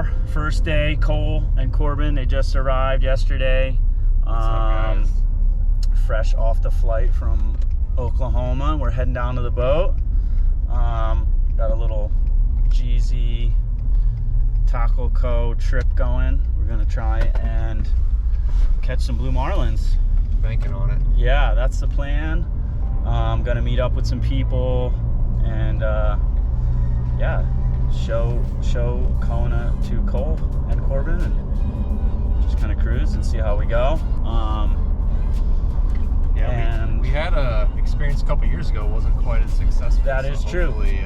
our first day. Cole and Corbin, they just arrived yesterday. What's up, guys? Fresh off the flight from Oklahoma. We're heading down to the boat. Got a little GZ Taco Co trip going. We're gonna try and catch some blue marlins. Banking on it. Yeah, that's the plan. I'm gonna meet up with some people and yeah, show Kona to Cole and Corbin and just kind of cruise and see how we go. Yeah, and we had a experience a couple years ago. It wasn't quite as successful. That is true. Hopefully,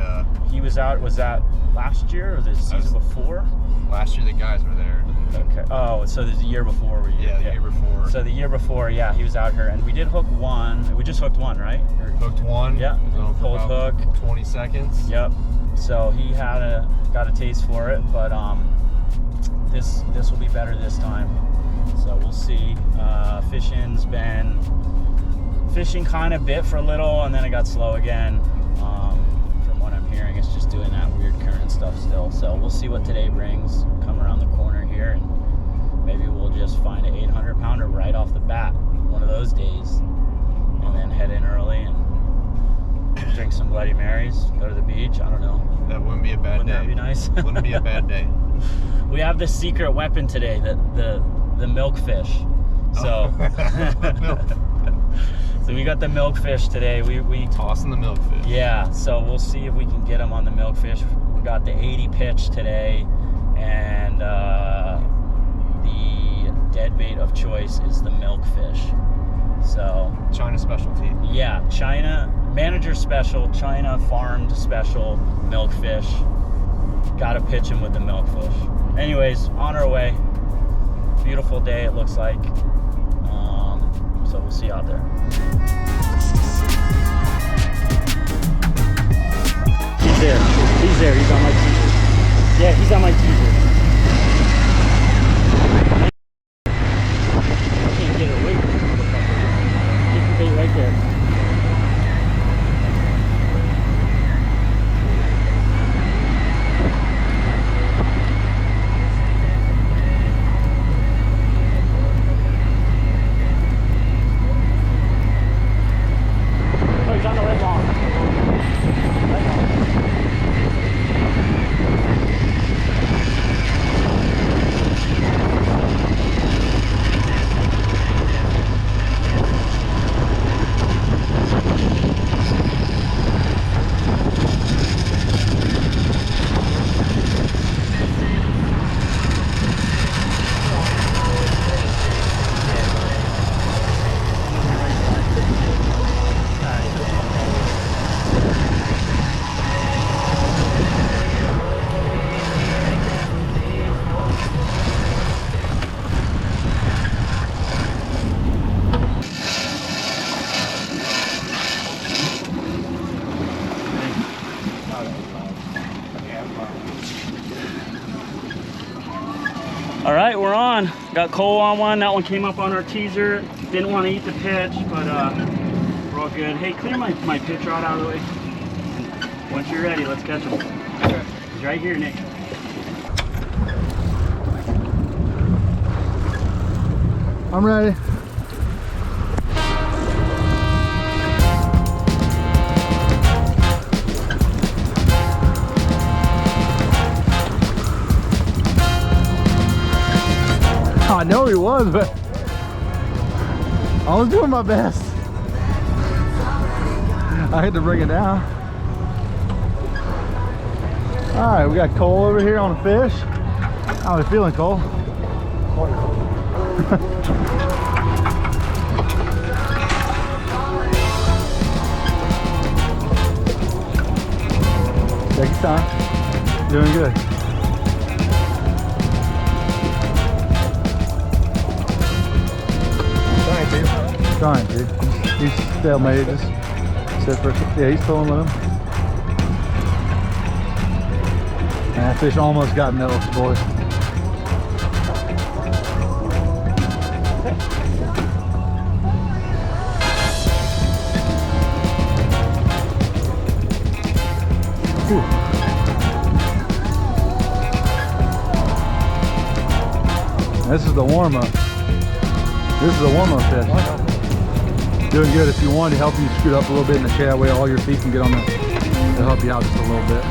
he was out. Was that last year or the season before? Last year the guys were there. Okay. Oh, so there's the year before. Yeah, the year before. So the year before, yeah, he was out here, and we did hook one. We just hooked one, right? Hooked one. Yeah. It was on for Pulled about hook. 20 seconds. Yep. So he got a taste for it, but this will be better this time. So we'll see. Fishing's been fishing kind of bit for a little, and then it got slow again. From what I'm hearing, it's just doing that weird current stuff still. So we'll see what today brings. Come around the corner here, and maybe we'll just find an 800-pounder right off the bat, one of those days, and then head in early and drink some Bloody Marys, go to the beach. I don't know. That wouldn't be a bad day. Wouldn't that be nice? Wouldn't be a bad day. We have the secret weapon today, the milkfish. So, so we got the milkfish today. We tossing the milkfish. Yeah. So we'll see if we can get them on the milkfish. We got the 80 pitch today, and the deadbait of choice is the milkfish. So China specialty. Yeah, China manager special, China farmed special milkfish. Gotta pitch him with the milkfish. Anyways, on our way. Beautiful day it looks like. So we'll see you out there. He's there. He's there. He's on my teaser. Yeah, he's on my teaser. I can't get it away from him. Keep the bait right there. All right, we're on. Got Cole on one. That one came up on our teaser. Didn't want to eat the pitch, but we're all good. Hey, clear my pitch rod out of the way. And once you're ready, let's catch him. Okay. He's right here, Nick. I'm ready. I know he was, but I was doing my best. I had to bring it down. All right, we got Cole over here on a fish. How are you feeling, Cole? Take your time. Doing good. Trying to. He's stalemated. Just sit for. Yeah, he's pulling with him. And that fish almost got milked, boys. Ooh. This is the warm-up. This is a warm-up fish. Doing good. If you wanted to help you scoot up a little bit in the chair, that way all your feet can get on the, to help you out just a little bit.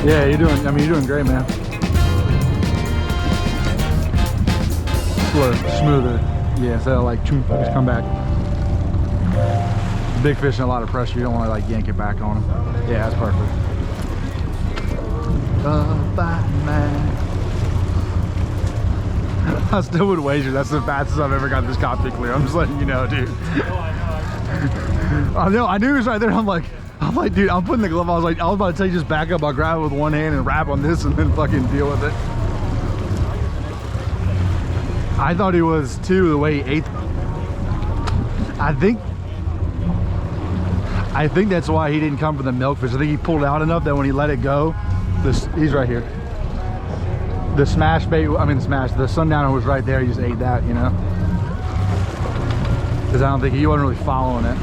Yeah, you're doing, I mean, you're doing great, man. A little smoother. Yeah, instead of like, choom, just come back. Big fish and a lot of pressure. You don't want to like yank it back on them. Yeah, that's perfect. I still would wager that's the fastest I've ever got this cockpit clear. I'm just letting you know, dude. I know. I knew he was right there. I'm like, dude, I'm putting the glove. I was about to tell you just back up. I'll grab it with one hand and wrap on this and then fucking deal with it. I thought he was too, the way he ate. I think that's why he didn't come for the milkfish. I think he pulled out enough that when he let it go, he's right here. The smash bait, the sundowner was right there. He just ate that, you know? Because I don't think he wasn't really following it.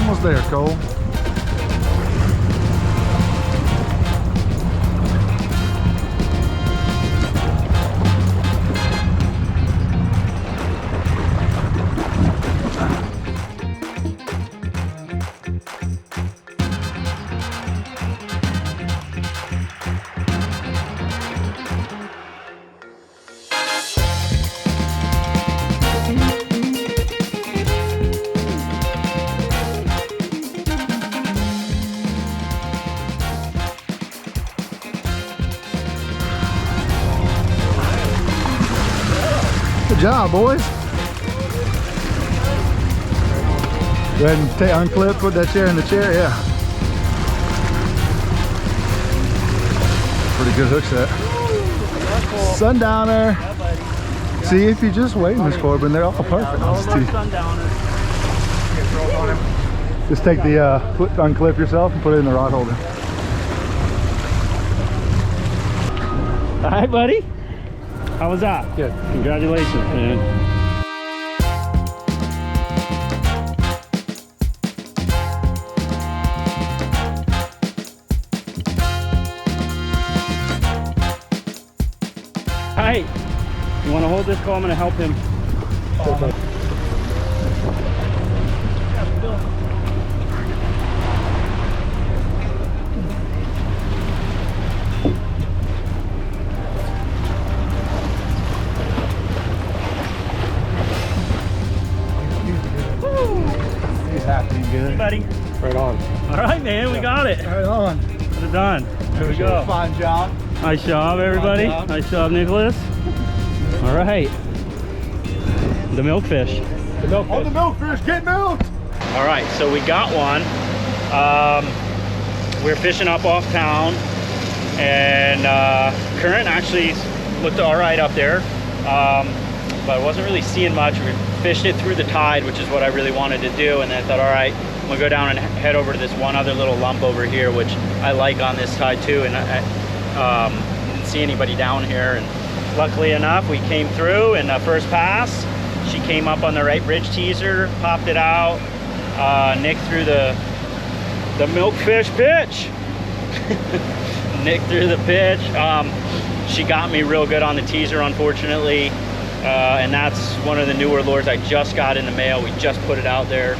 Almost there, Cole. Good job, boys. Go ahead and unclip, put that chair in the chair, yeah. Pretty good hook set. Sundowner. See, if you just wait, Miss Corbin, they're all perfect. Just take the, unclip yourself and put it in the rod holder. All right, buddy. How was that? Good. Congratulations, man. All right. You want to hold this, Cole? I'm going to help him. Good. Buddy. Right on. All right, man, we got it. Right on. Got it done. Here we go. Fine job. Nice job, everybody. Nice job, Nicholas. All right. The milkfish. The milkfish. Oh, the milkfish, get milked. All right, so we got one. We're fishing up off town, and current actually looked all right up there, but I wasn't really seeing much. We fished it through the tide, which is what I really wanted to do, and then I thought, all right, I'm gonna go down and head over to this one other little lump over here, which I like on this tide too, and I didn't see anybody down here, and luckily enough, we came through in the first pass. She came up on the right bridge teaser, popped it out. Nick threw the milkfish pitch. Nick threw the pitch. She got me real good on the teaser, unfortunately. And that's one of the newer lures I just got in the mail. We just put it out there.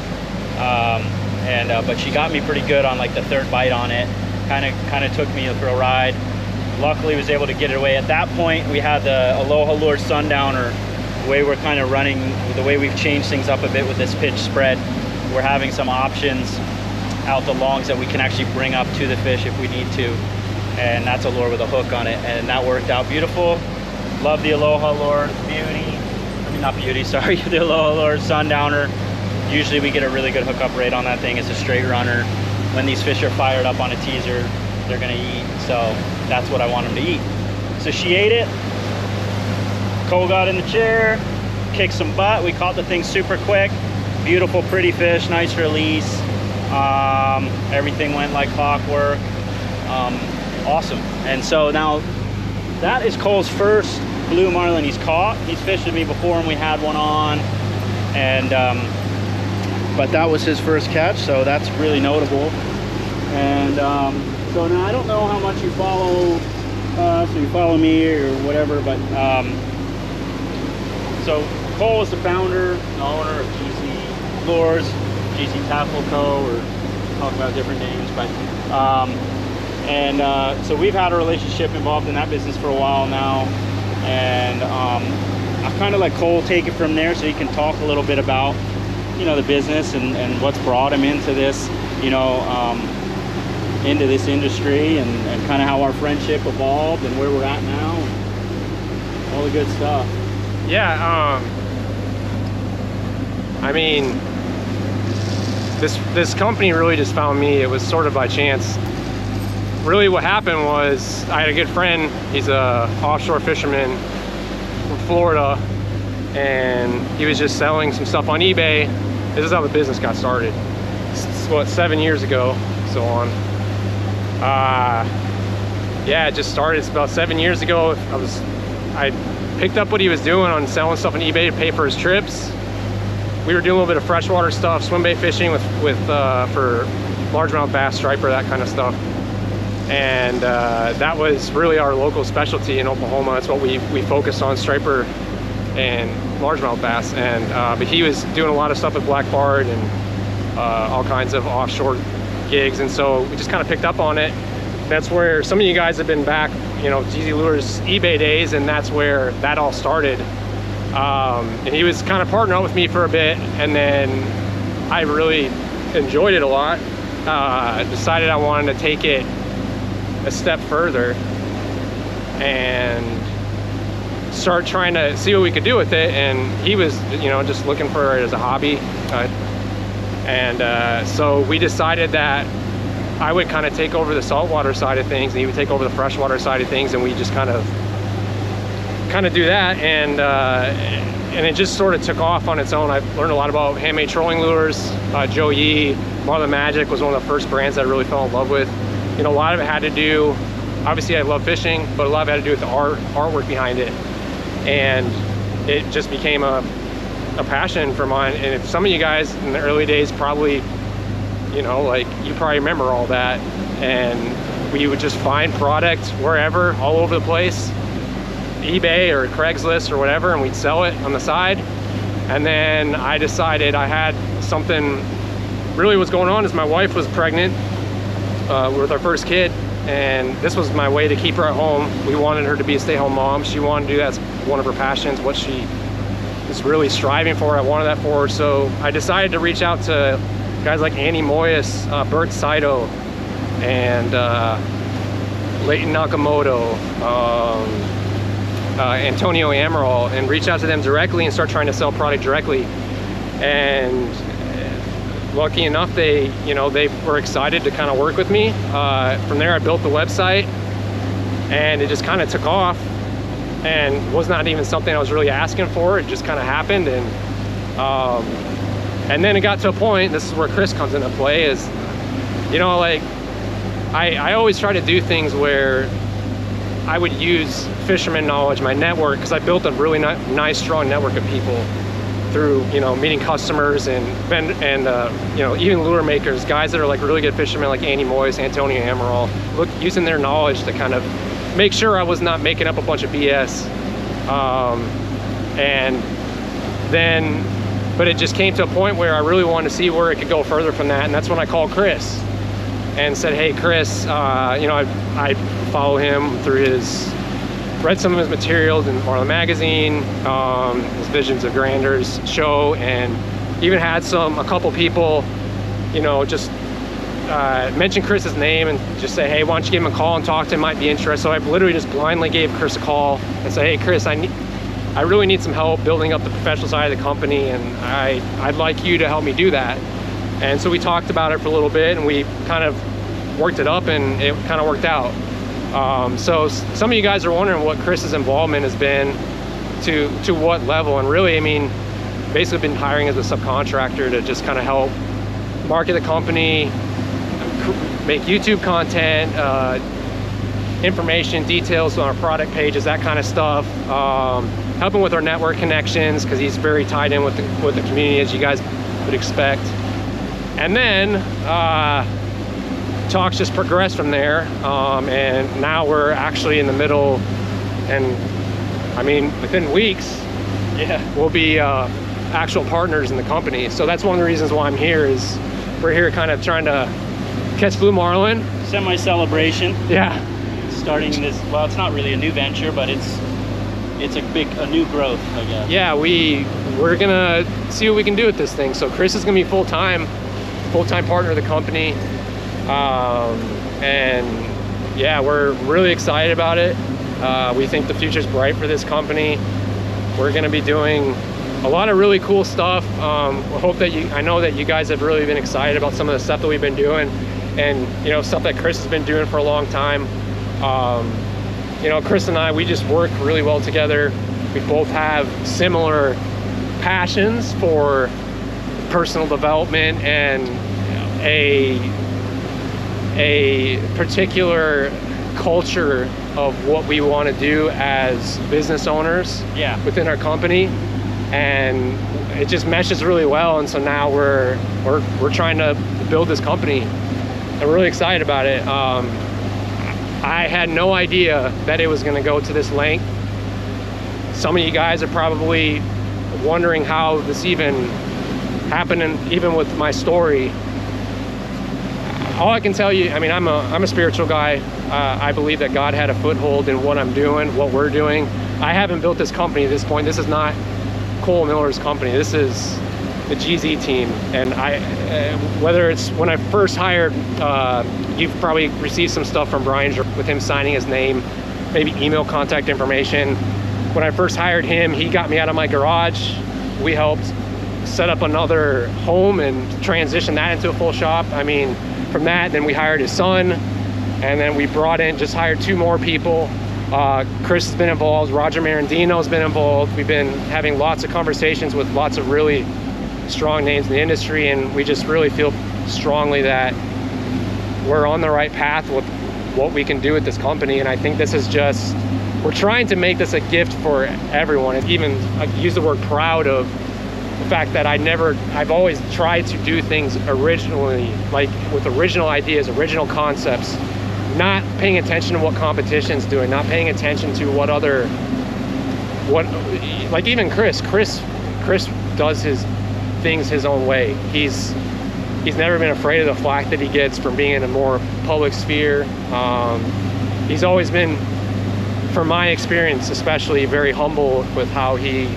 But she got me pretty good on like the third bite on it. Kind of took me for a ride. Luckily was able to get it away. At that point, we had the Aloha Lure Sundowner. The way we're kind of running, the way we've changed things up a bit with this pitch spread, we're having some options out the longs that we can actually bring up to the fish if we need to. And that's a lure with a hook on it, and that worked out beautiful. Love the Aloha Lure Beauty. I mean, not Beauty, sorry, the Aloha Lure Sundowner. Usually we get a really good hookup rate on that thing. It's a straight runner. When these fish are fired up on a teaser, they're gonna eat. So that's what I want them to eat. So she ate it. Cole got in the chair, kicked some butt. We caught the thing super quick. Beautiful, pretty fish, nice release. Everything went like clockwork. Awesome. And so now that is Cole's first blue marlin he's caught. He's fished with me before and we had one on, and but that was his first catch, so that's really notable. And so now I don't know how much you follow us or you follow me or whatever, but so Cole is the founder and owner of GC Lures, GC Tackle Co, or talk about different names, but so we've had a relationship involved in that business for a while now, and I kind of let Cole take it from there so he can talk a little bit about, you know, the business and what's brought him into this, you know, into this industry, and kind of how our friendship evolved and where we're at now, and all the good stuff. Yeah, I mean, this company really just found me. It was sort of by chance. Really what happened was I had a good friend. He's a offshore fisherman from Florida, and he was just selling some stuff on eBay. This is how the business got started. It's what, 7 years ago, so on. Yeah, it just started. It's about 7 years ago. I picked up what he was doing on selling stuff on eBay to pay for his trips. We were doing a little bit of freshwater stuff, swim bait fishing for largemouth bass, striper, that kind of stuff. And that was really our local specialty in Oklahoma. That's what we focused on, striper and largemouth bass. And but he was doing a lot of stuff with black bard and all kinds of offshore gigs, and so we just kind of picked up on it. That's where some of you guys have been back, you know, GZ Lures eBay days, and that's where that all started. And he was kind of partnering up with me for a bit, and then I really enjoyed it a lot. Decided I wanted to take it a step further and start trying to see what we could do with it. And he was, you know, just looking for it as a hobby. So we decided that I would kind of take over the saltwater side of things, and he would take over the freshwater side of things, and we just kind of do that, and it just sort of took off on its own. I learned a lot about handmade trolling lures. Joe Yee, Marlin Magic was one of the first brands that I really fell in love with. You know, a lot of it had to do, obviously I love fishing, but a lot of it had to do with the artwork behind it, and it just became a passion for mine. And if some of you guys in the early days probably, you know, like, you probably remember all that, and we would just find product wherever, all over the place, eBay or Craigslist or whatever, and we'd sell it on the side. And then I decided I had something. Really what's going on is my wife was pregnant with our first kid, and this was my way to keep her at home. We wanted her to be a stay-home mom. She wanted to do that. It's one of her passions, what she is really striving for. I wanted that for her, so I decided to reach out to guys like Andy Moyes, Bert Saito, and Leighton Nakamoto, Antonio Amaral, and reach out to them directly and start trying to sell product directly. And lucky enough, they were excited to kind of work with me. From there, I built the website, and it just kind of took off, and was not even something I was really asking for. It just kind of happened, and then it got to a point, this is where Chris comes into play, is, you know, like, I always try to do things where I would use fisherman knowledge, my network, because I built a really nice, strong network of people through, you know, meeting customers and you know, even lure makers, guys that are like really good fishermen like Andy Moyes, Antonio Amaral, using their knowledge to kind of make sure I was not making up a bunch of BS. But it just came to a point where I really wanted to see where it could go further from that, and that's when I called Chris and said, hey Chris, you know, I follow him through read some of his materials in Marlin magazine, his Visions of Grandeurs show, and even had a couple people, you know, just mention Chris's name and just say, hey, why don't you give him a call and talk to him, might be interested. So I literally just blindly gave Chris a call and said, hey Chris, I really need some help building up the professional side of the company, and I'd like you to help me do that. And so we talked about it for a little bit, and we kind of worked it up, and it kind of worked out. So some of you guys are wondering what Chris's involvement has been, to what level. And really, I mean, basically been hiring as a subcontractor to just kind of help market the company, make YouTube content, information, details on our product pages, that kind of stuff. Helping with our network connections, because he's very tied in with the community, as you guys would expect. And then talks just progressed from there, and now we're actually in the middle, and I mean within weeks, we'll be actual partners in the company. So that's one of the reasons why I'm here, is we're here kind of trying to catch blue marlin. Semi-celebration. Yeah. Starting this, well, it's not really a new venture, but it's a new growth, I guess. Yeah, we're gonna see what we can do with this thing. So Chris is gonna be full-time partner of the company, and yeah, we're really excited about it. We think the future's bright for this company. We're gonna be doing a lot of really cool stuff. I know that you guys have really been excited about some of the stuff that we've been doing, and you know, stuff that Chris has been doing for a long time. You know, Chris and I, we just work really well together. We both have similar passions for personal development and a particular culture of what we want to do as business owners within our company, and it just meshes really well. And so now we're trying to build this company, and we're really excited about it. I had no idea that it was going to go to this length. Some of you guys are probably wondering how this even happened, and even with my story. All I can tell you, I mean, I'm a spiritual guy. I believe that God had a foothold in what I'm doing, what we're doing. I haven't built this company at this point. This is not Cole Miller's company. This is the GZ team. And whether it's when I first hired, you've probably received some stuff from Brian with him signing his name, maybe email contact information. When I first hired him, he got me out of my garage. We helped set up another home and transition that into a full shop. I mean, from that, then we hired his son, and then we just hired 2 more people. Chris has been involved, Roger Marandino has been involved. We've been having lots of conversations with lots of really strong names in the industry, and we just really feel strongly that we're on the right path with what we can do with this company. And I think this is just, we're trying to make this a gift for everyone. And even I use the word proud of the fact that I've always tried to do things originally, like with original ideas, original concepts, not paying attention to what competition's doing, not paying attention to like even Chris does his things his own way. He's never been afraid of the flack that he gets from being in a more public sphere. He's always been, from my experience especially, very humble with how he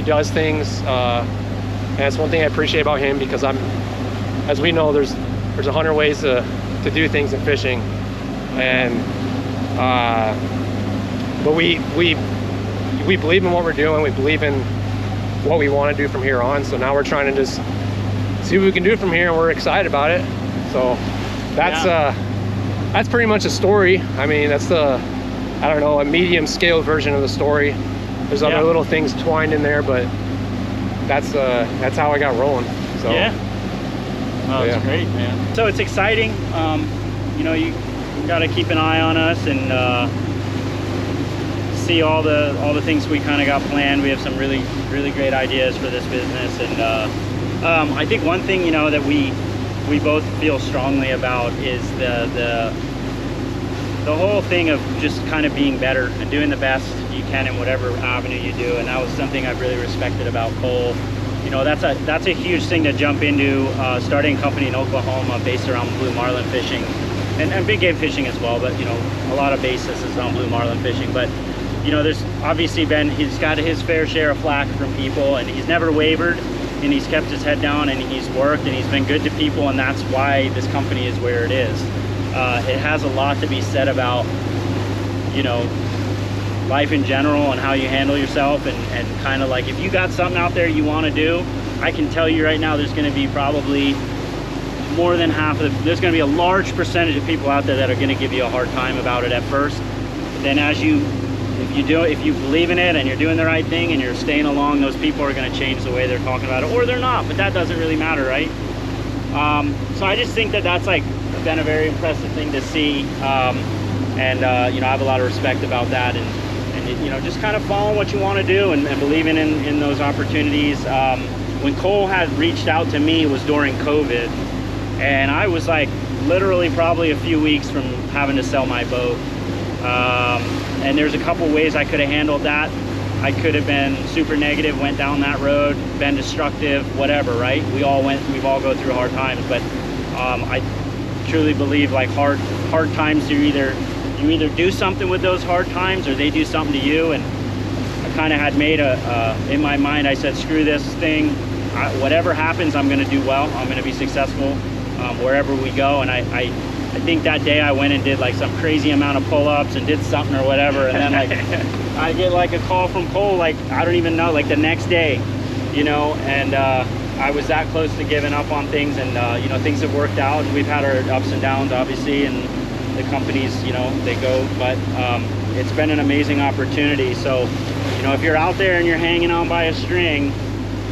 does things. And that's one thing I appreciate about him, because as we know, there's 100 ways to do things in fishing, and but we believe in what we're doing. We believe in what we want to do from here on. So now we're trying to just see what we can do from here, and we're excited about it. So that's pretty much a story. I mean, that's a medium scale version of the story. There's other little things twined in there, but that's how I got rolling. So that's great, man. So it's exciting. You know, you got to keep an eye on us and see all the things we kind of got planned. We have some really great ideas for this business, and I think one thing, you know, that we both feel strongly about is the whole thing of just kind of being better and doing the best you can in whatever avenue you do. And that was something I've really respected about Cole. You know, that's a huge thing to jump into, starting a company in Oklahoma based around blue marlin fishing and big game fishing as well, but you know, a lot of basis is on blue marlin fishing. But you know, there's obviously he's got his fair share of flack from people, and he's never wavered, and he's kept his head down, and he's worked, and he's been good to people, and that's why this company is where it is. It has a lot to be said about, you know, life in general and how you handle yourself, and kind of like, if you got something out there you want to do, I can tell you right now, there's going to be probably more than half of there's going to be a large percentage of people out there that are going to give you a hard time about it at first. But then if you believe in it and you're doing the right thing and you're staying along, those people are going to change the way they're talking about it, or they're not, but that doesn't really matter, right? So I just think that that's like been a very impressive thing to see, and you know, I have a lot of respect about that, and you know, just kind of following what you want to do and believing in those opportunities. When Cole had reached out to me, it was during COVID, And I was like literally probably a few weeks from having to sell my boat. And there's a couple ways I could have handled that. I could have been super negative, went down that road, been destructive, whatever, right? We've all go through hard times, but I truly believe like hard times, you either do something with those hard times or they do something to you. And I kind of had made in my mind, I said, screw this thing. Whatever happens, I'm going to do well. I'm going to be successful wherever we go. And I think that day I went and did like some crazy amount of pull-ups and did something or whatever. And then like I get like a call from Cole, like I don't even know, like the next day, you know, and I was that close to giving up on things. And you know, things have worked out. We've had our ups and downs, obviously, and the companies, you know, they go, but it's been an amazing opportunity. So, you know, if you're out there and you're hanging on by a string,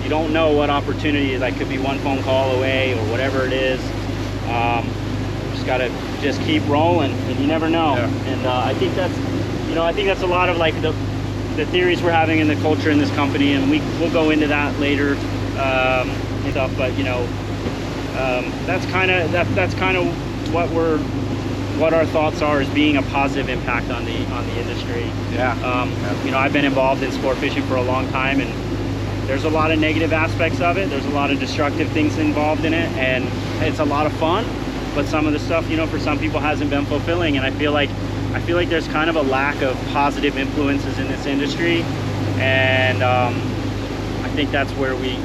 you don't know what opportunity that could be one phone call away or whatever it is. Just gotta keep rolling, and you never know. Yeah. And I think that's a lot of like the theories we're having in the culture in this company, and we'll go into that later and stuff. But you know, that's kind of what our thoughts are, is being a positive impact on the industry. Yeah. You know, I've been involved in sport fishing for a long time, and there's a lot of negative aspects of it. There's a lot of destructive things involved in it, and it's a lot of fun, but some of the stuff, you know, for some people hasn't been fulfilling. And I feel like there's kind of a lack of positive influences in this industry, and I think that's where we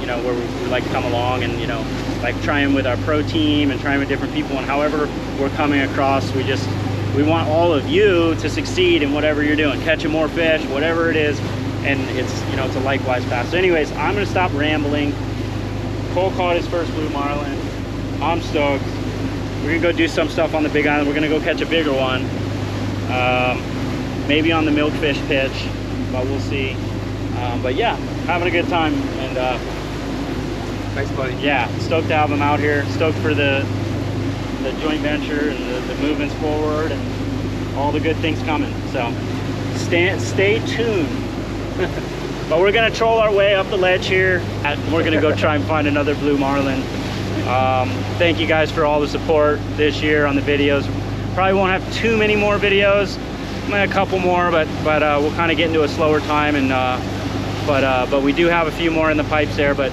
like to come along, and you know, like trying with our pro team and trying with different people, and however we're coming across, we want all of you to succeed in whatever you're doing, catching more fish, whatever it is. And it's, you know, it's a likewise path. So anyways, I'm gonna stop rambling. Cole caught his first blue marlin. I'm stoked. We're gonna go do some stuff on the Big Island. We're gonna go catch a bigger one. Maybe on the milkfish pitch, but we'll see. But yeah, having a good time. And thanks, buddy. Yeah, stoked to have him out here. Stoked for the joint venture and the movements forward and all the good things coming. So stay tuned. But we're gonna troll our way up the ledge here, and we're gonna go try and find another blue marlin. Thank you guys for all the support this year on the videos. Probably won't have too many more videos, maybe a couple more, but we'll kind of get into a slower time. And but we do have a few more in the pipes there. But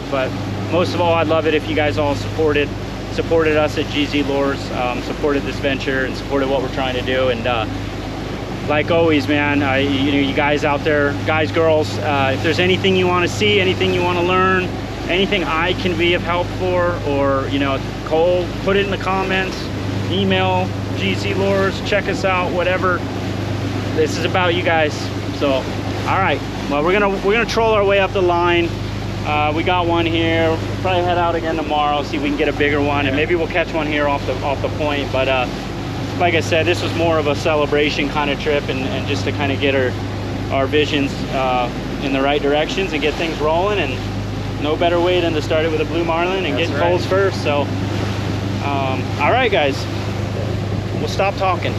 most of all, I'd love it if you guys all supported us at GZ Lures, supported this venture and supported what we're trying to do. And like always, man, you know, you guys out there, guys, girls, if there's anything you want to see, anything you want to learn, anything I can be of help for, or, you know, Cole, put it in the comments, email GZ Lures, check us out, whatever. This is about you guys. So, all right, well, we're gonna troll our way up the line. We got one here. We'll probably head out again tomorrow, see if we can get a bigger one, and maybe we'll catch one here off the point. But like I said, this was more of a celebration kind of trip, and just to kind of get our visions in the right directions and get things rolling. And no better way than to start it with a blue marlin and get Cole's first. So all right, guys, we'll stop talking.